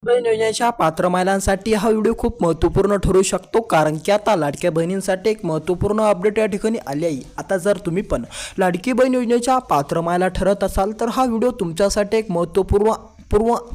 बहीण योजनेच्या पात्र महिलांसाठी हा व्हिडिओ खूप महत्त्वपूर्ण ठरू शकतो, कारण की आता लाडक्या बहिणींसाठी एक महत्त्वपूर्ण अपडेट या ठिकाणी आली आहे। आता जर तुम्ही पण लाडकी बहीण योजनेच्या पात्र महिला ठरत असाल तर हा व्हिडिओ तुमच्यासाठी एक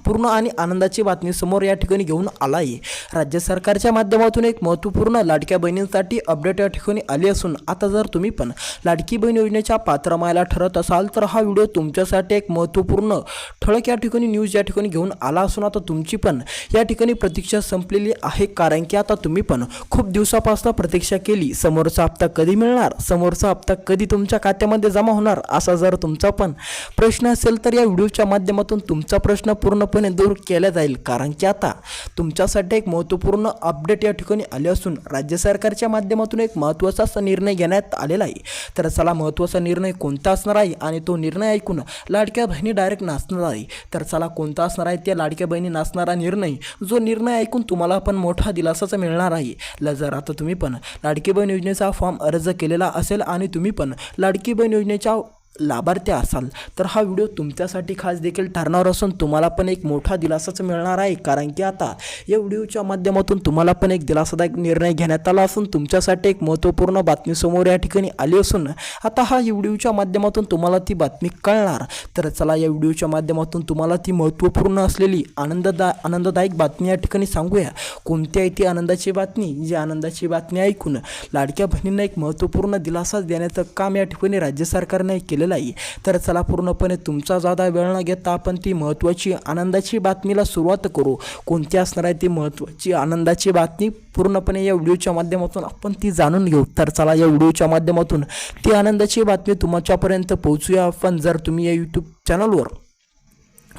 पूर्ण आणि आनंदाची बातमी समोर या ठिकाणी घेऊन आला आहे। राज्य सरकारच्या माध्यमातून एक महत्त्वपूर्ण लाडक्या बहिणींसाठी अपडेट या ठिकाणी आली असून आता जर तुम्ही पण लाडकी बहीण योजनेच्या पात्र महिला ठरत असाल तर हा व्हिडिओ तुमच्यासाठी एक महत्त्वपूर्ण ठळक या ठिकाणी न्यूज या ठिकाणी घेऊन आला असून आता तुमची पण या ठिकाणी प्रतीक्षा संपलेली आहे, कारण की आता तुम्ही पण खूप दिवसापासून प्रतीक्षा केली समोरचा हप्ता कधी मिळणार, समोरचा हप्ता कधी तुमच्या खात्यामध्ये जमा होणार असा जर तुमचा पण प्रश्न असेल तर या व्हिडिओच्या माध्यमातून तुमचा प्रश्न पूर्णपणे दूर केला जाईल, कारण की आता तुमच्यासाठी एक महत्त्वपूर्ण अपडेट या ठिकाणी आले असून राज्य सरकारच्या माध्यमातून एक महत्त्वाचा निर्णय घेण्यात आलेला आहे। तर चला महत्त्वाचा निर्णय कोणता असणार आहे आणि तो निर्णय ऐकून लाडक्या बहिणी डायरेक्ट नाचणार आहे। तर चला कोणता असणार आहे त्या लाडक्या बहिणी नाचणारा निर्णय, जो निर्णय ऐकून तुम्हाला पण मोठा दिलासाच मिळणार आहे। जर आता तुम्ही पण लाडकी बहीण योजनेचा फॉर्म अर्ज केलेला असेल आणि तुम्ही पण लाडकी बहीण योजनेच्या लाभार्थी असाल तर हा व्हिडिओ तुमच्यासाठी खास देखील ठरणार असून तुम्हाला पण एक मोठा दिलासाच मिळणार आहे, कारण की आता या व्हिडिओच्या माध्यमातून तुम्हाला पण एक दिलासादायक निर्णय घेण्यात आला असून तुमच्यासाठी एक महत्त्वपूर्ण बातमी समोर या ठिकाणी आली असून आता हा व्हिडिओच्या माध्यमातून तुम्हाला ती बातमी कळणार। तर चला या व्हिडिओच्या माध्यमातून तुम्हाला ती महत्त्वपूर्ण असलेली आनंददायक बातमी या ठिकाणी सांगूया। कोणती आहे ती आनंदाची बातमी, जी आनंदाची बातमी ऐकून लाडक्या बहिणींना एक महत्त्वपूर्ण दिलासा देण्याचं काम या ठिकाणी राज्य सरकारने केलं आहे। तर चला पूर्णपणे तुमचा ज्यादा वेळ न घेता आपण ती महत्त्वाची आनंदाची बातमीला सुरुवात करू। कोणती असणार आहे ती महत्त्वाची आनंदाची बातमी पूर्णपणे या व्हिडिओच्या माध्यमातून आपण ती जाणून घेऊ। तर चला या व्हिडिओच्या माध्यमातून ती आनंदाची बातमी तुमच्यापर्यंत पोहोचूया। पण जर तुम्ही या यूट्यूब चॅनलवर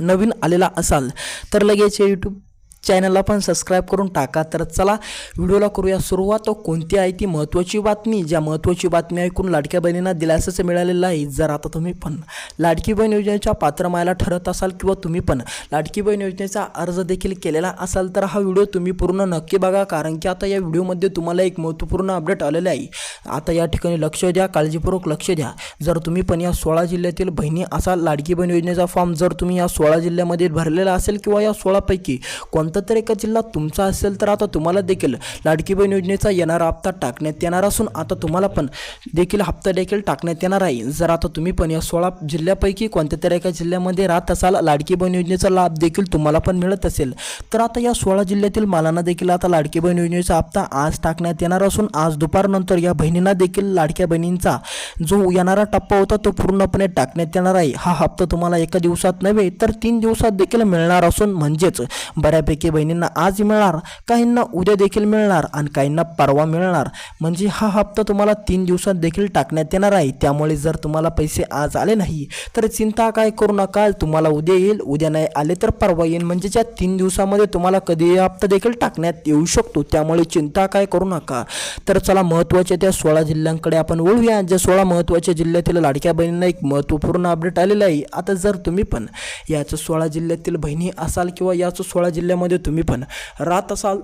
नवीन आलेला असाल तर लगेच या यूट्यूब चॅनलला पण सबस्क्राईब करून टाका। तर चला व्हिडिओला करूया सुरुवात। कोणती आहे ती महत्त्वाची बातमी, ज्या महत्त्वाची बातमी ऐकून लाडक्या बहिणींना दिलासाच मिळालेला आहे। जर आता तुम्ही पण लाडकी बहीण योजनेच्या पात्र महिला ठरत असाल किंवा तुम्ही पण लाडकी बहीण योजनेचा अर्ज देखील केलेला असाल तर हा व्हिडिओ तुम्ही पूर्ण नक्की बघा, कारण की आता या व्हिडिओमध्ये तुम्हाला एक महत्त्वपूर्ण अपडेट आलेले आहे। आता या ठिकाणी लक्ष द्या, काळजीपूर्वक लक्ष द्या। जर तुम्ही पण या 16 जिल्ह्यातील बहिणी असाल, लाडकी बहीण योजनेचा फॉर्म जर तुम्ही या 16 जिल्ह्यामध्ये भरलेला असेल किंवा या 16 पैकी कोणता तर एका जिल्हा तुमचा असेल तर आता तुम्हाला देखील लाडकी बहीण योजनेचा येणारा हप्ता टाकण्यात येणार असून आता तुम्हाला पण देखील हप्ता देखील टाकण्यात येणार आहे। जर आता तुम्ही पण या 16 जिल्ह्यापैकी कोणत्या तरी एका जिल्ह्यामध्ये राहत असाल, लाडकी बहीण योजनेचा लाभ देखील तुम्हाला पण मिळत असेल तर आता या 16 जिल्ह्यातील मालांना देखील आता लाडकी बहीण योजनेचा हप्ता आज टाकण्यात येणार असून आज दुपारनंतर या बहिणींना देखील लाडक्या बहिणींचा जो येणारा टप्पा होता तो पूर्णपणे टाकण्यात येणार आहे। हा हप्ता तुम्हाला एका दिवसात नव्हे तर 3 दिवसात देखील मिळणार असून म्हणजेच बऱ्यापैकी बहिणींना आज मिळणार, काहींना उद्या देखील मिळणार आणि काहींना परवा मिळणार। म्हणजे हा हप्ता तुम्हाला 3 दिवसात देखील टाकण्यात येणार आहे। त्यामुळे जर तुम्हाला पैसे आज आले नाही तर चिंता काय करू नका, तुम्हाला उद्या येईल, उद्या नाही आले तर परवा येईल। म्हणजे या 3 दिवसामध्ये तुम्हाला कधी हप्ता देखील टाकण्यात येऊ शकतो, त्यामुळे चिंता काय करू नका। तर चला महत्त्वाच्या त्या 16 जिल्ह्यांकडे आपण वळूया, ज्या 16 महत्त्वाच्या जिल्ह्यातील लाडक्या बहिणींना एक महत्त्वपूर्ण अपडेट आलेलं आहे। आता जर तुम्ही पण याच 16 जिल्ह्यातील बहिणी असाल किंवा याच 16 जिल्ह्यामध्ये तुम्ही पण राहत असाल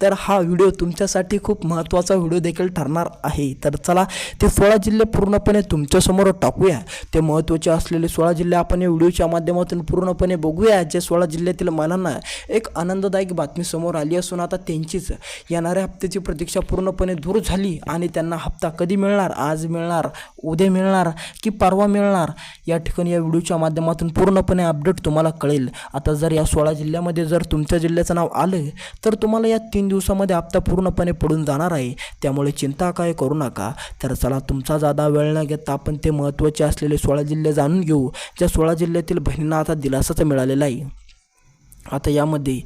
तर हा व्हिडिओ तुमच्यासाठी खूप महत्त्वाचा व्हिडिओ देखील ठरणार आहे। तर चला ते 16 जिल्हे पूर्णपणे तुमच्यासमोर टाकूया। ते महत्त्वाचे असलेले 16 जिल्हे आपण या व्हिडिओच्या माध्यमातून पूर्णपणे बघूया। जे 16 जिल्ह्यातील महिलांना एक आनंददायक बातमी समोर आली असून आता त्यांचीच येणाऱ्या हप्त्याची प्रतीक्षा पूर्णपणे दूर झाली आणि त्यांना हप्ता कधी मिळणार, आज मिळणार, उद्या मिळणार की परवा मिळणार, या ठिकाणी या व्हिडिओच्या माध्यमातून पूर्णपणे अपडेट तुम्हाला कळेल। आता जर या 16 जिल्ह्यामध्ये जर तुमच्या जिल्ह्याचं नाव आलं तर तुम्हाला या 3 दिवसामध्ये हप्ता पूर्णपणे पडून जाणार आहे, त्यामुळे चिंता काय करू नका। तर चला तुमचा जादा वेळ न घेता आपण ते महत्त्वाचे असलेले 16 जिल्हे जाणून घेऊ, ज्या 16 जिल्ह्यातील बहिणींना आता दिलासाच मिळालेला आहे। आता यामध्ये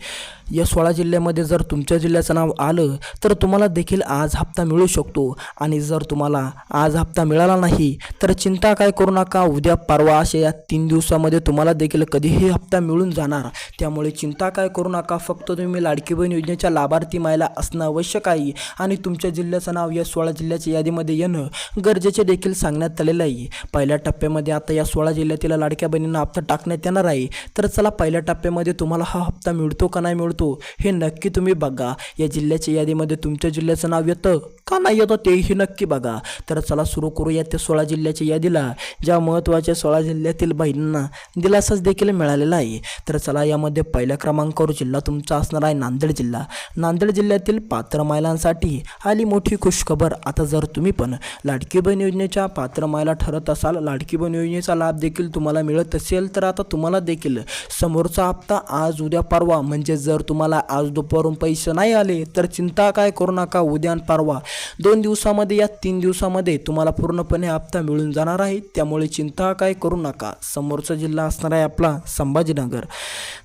या 16 जिल्ह्यामध्ये जर तुमच्या जिल्ह्याचं नाव आलं तर तुम्हाला देखील आज हप्ता मिळू शकतो आणि जर तुम्हाला आज हप्ता मिळाला नाही तर चिंता काय करू नका, उद्या परवा असे या 3 दिवसामध्ये तुम्हाला देखील कधीही हप्ता मिळून जाणार। त्यामुळे चिंता काय करू नका, फक्त तुम्ही लाडकी बहीण योजनेच्या लाभार्थी महिला असणं आवश्यक आहे आणि तुमच्या जिल्ह्याचं नाव या 16 जिल्ह्याच्या यादीमध्ये येणं गरजेचे देखील सांगण्यात आलेलं आहे। पहिल्या टप्प्यामध्ये आता या 16 जिल्ह्यातील लाडक्या बहिणींना हप्ता टाकण्यात येणार आहे। तर चला पहिल्या टप्प्यामध्ये तुम्हाला हा हप्ता मिळतो का नाही मिळतो हे नक्की तुम्ही बघा. या जिल्ह्याच्या यादीमध्ये तुमच्या जिल्ह्याचं नाव येतं का नाही येतं तेही नक्की बघा. तर चला सुरू करूया त्या 16 जिल्ह्याच्या यादीला, ज्या महत्त्वाच्या 16 जिल्ह्यातील बहिणींना दिलासाच देखील मिळालेला आहे. तर चला यामध्ये पहिल्या क्रमांकावर जिल्हा तुमचा असणार आहे नांदेड जिल्हा. नांदेड जिल्ह्यातील पात्र महिलांसाठी आली मोठी खुशखबर. आता जर तुम्ही पण लाडकी बहीण योजनेच्या पात्र महिला ठरत असाल, लाडकी बहीण योजनेचा लाभ देखील तुम्हाला मिळत असेल, तर आता तुम्हाला देखील समोरचा हप्ता आज उद्या परवा, म्हणजे जर तुम्हाला आज दुपारून पैसे नाही आले तर चिंता काय करू नका. उद्या आणि परवा 2 दिवसामध्ये या 3 दिवसामध्ये तुम्हाला पूर्णपणे हप्ता मिळून जाणार आहे. त्यामुळे चिंता काय करू नका. समोरचा जिल्हा असणार आहे आपला संभाजीनगर.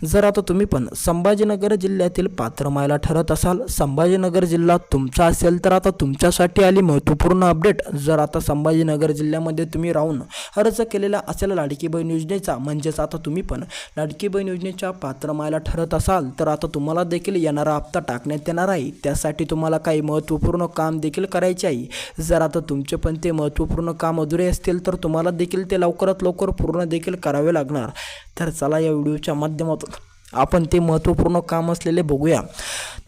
जर आता तुम्ही पण संभाजीनगर जिल्ह्यातील पात्र महिला ठरत असाल, संभाजीनगर जिल्हा तुमचा असेल, तर आता तुमच्यासाठी आली महत्त्वपूर्ण अपडेट. जर आता संभाजीनगर जिल्ह्यामध्ये तुम्ही राहून अर्ज केलेला असेल लाडकी बहीण योजनेचा, म्हणजेच आता तुम्ही पण लाडकी बहीण योजनेच्या पात्र महिला ठरत असाल, तर आता तुम्हाला देखील येणारा हप्ता टाकण्यात येणार आहे. त्यासाठी तुम्हाला काही महत्त्वपूर्ण काम देखील करायचे आहे. जर आता तुमचे पण ते महत्त्वपूर्ण काम अधुरे असतील तर तुम्हाला देखील ते लवकरात लवकर पूर्ण देखील करावे लागणार. तर चला या व्हिडिओच्या माध्यमातून आपण ते महत्त्वपूर्ण काम असलेले बघूया.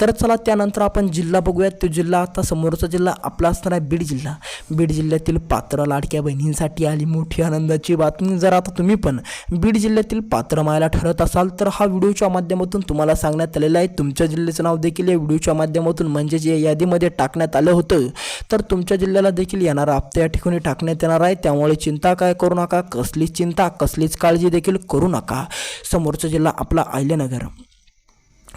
तर चला त्यानंतर आपण जिल्हा बघूया. तो जिल्हा आता समोरचा जिल्हा आपला असणार आहे बीड जिल्हा. बीड जिल्ह्यातील पात्र लाडक्या बहिणींसाठी आली मोठी आनंदाची बातमी. जर आता तुम्ही पण बीड जिल्ह्यातील पात्र महिला ठरत असाल, तर हा व्हिडिओच्या माध्यमातून तुम्हाला सांगण्यात आलेलं आहे. तुमच्या जिल्ह्याचं नाव देखील या व्हिडिओच्या माध्यमातून म्हणजे जे यादीमध्ये टाकण्यात आलं होतं, तर तुमच्या जिल्ह्याला देखील येणारा हप्ता या ठिकाणी टाकण्यात येणार आहे. त्यामुळे चिंता काय करू नका. कसलीच चिंता कसलीच काळजी देखील करू नका. समोरचा जिल्हा आपला अहिल्यानगर.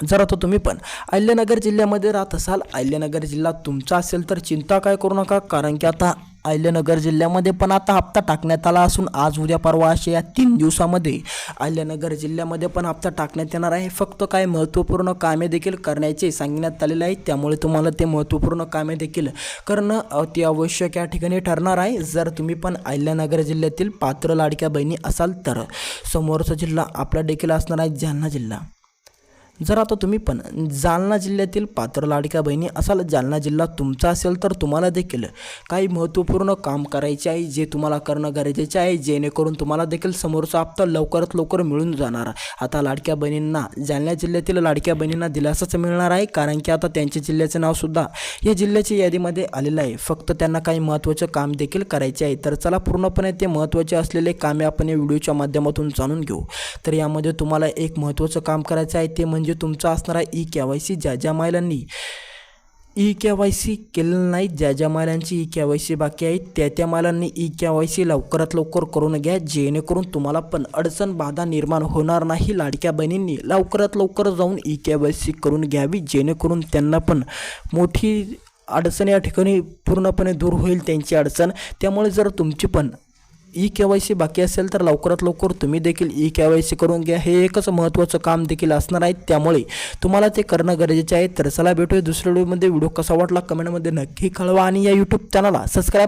जर आता तुम्ही पण अहिल्यानगर जिल्ह्यामध्ये राहत असाल, अहिल्यानगर जिल्हा तुमचा असेल, तर चिंता काय करू नका. कारण की आता अहिल्यानगर जिल्ह्यामध्ये पण आता हप्ता टाकण्यात आला असून आज उद्या परवा अशा या 3 दिवसामध्ये अहिल्यानगर जिल्ह्यामध्ये पण हप्ता टाकण्यात येणार आहे. फक्त काय महत्त्वपूर्ण कामे देखील करण्याचे सांगण्यात आलेले आहे. त्यामुळे तुम्हाला ते महत्त्वपूर्ण कामे देखील करणं अति आवश्यक या ठिकाणी ठरणार आहे. जर तुम्ही पण अहिल्यानगर जिल्ह्यातील पात्र लाडक्या बहिणी असाल, तर समोरचा जिल्हा आपला देखील असणार आहे जालना जिल्हा. जर आता तुम्ही पण जालना जिल्ह्यातील पात्र लाडक्या बहिणी असाल, जालना जिल्हा तुमचा असेल, तर तुम्हाला देखील काही महत्त्वपूर्ण काम करायचे आहे, जे तुम्हाला करणं गरजेचे आहे, जेणेकरून तुम्हाला देखील समोरचा हप्ता लवकरात लवकर मिळून जाणार. आता लाडक्या बहिणींना, जालना जिल्ह्यातील लाडक्या बहिणींना दिलासाच मिळणार आहे. कारण की आता त्यांच्या जिल्ह्याचं नावसुद्धा या जिल्ह्याच्या यादीमध्ये आलेलं आहे. फक्त त्यांना काही महत्त्वाचं काम देखील करायचे आहे. तर चला पूर्णपणे ते महत्त्वाचे असलेले कामे आपण या व्हिडिओच्या माध्यमातून जाणून घेऊ. तर यामध्ये तुम्हाला एक महत्त्वाचं काम करायचं आहे, ते म्हणजे तुमचा असणार आहे KYC. ज्या महिलांनी KYC केलेलं नाही, ज्या महिलांची KYC बाकी आहे, त्या महिलांनी KYC लवकरात लवकर करून घ्या, जेणेकरून तुम्हाला पण अडचण बाधा निर्माण होणार नाही. लाडक्या बहिणींनी लवकरात लवकर जाऊन KYC करून घ्यावी, जेणेकरून त्यांना पण मोठी अडचण या ठिकाणी पूर्णपणे दूर होईल त्यांची अडचण. त्यामुळे जर तुमची पण KYC बाकी असेल, तर लवकरात लवकर तुम्ही देखील KYC करून घ्या. हे एकच महत्त्वाचं काम देखील असणार आहे. त्यामुळे तुम्हाला ते करणं गरजेचे आहे. तर चला भेटूया दुसऱ्या व्हिडिओमध्ये. व्हिडिओ कसा वाटला कमेंटमध्ये नक्की कळवा आणि या यूट्यूब चॅनलला सबस्क्राईब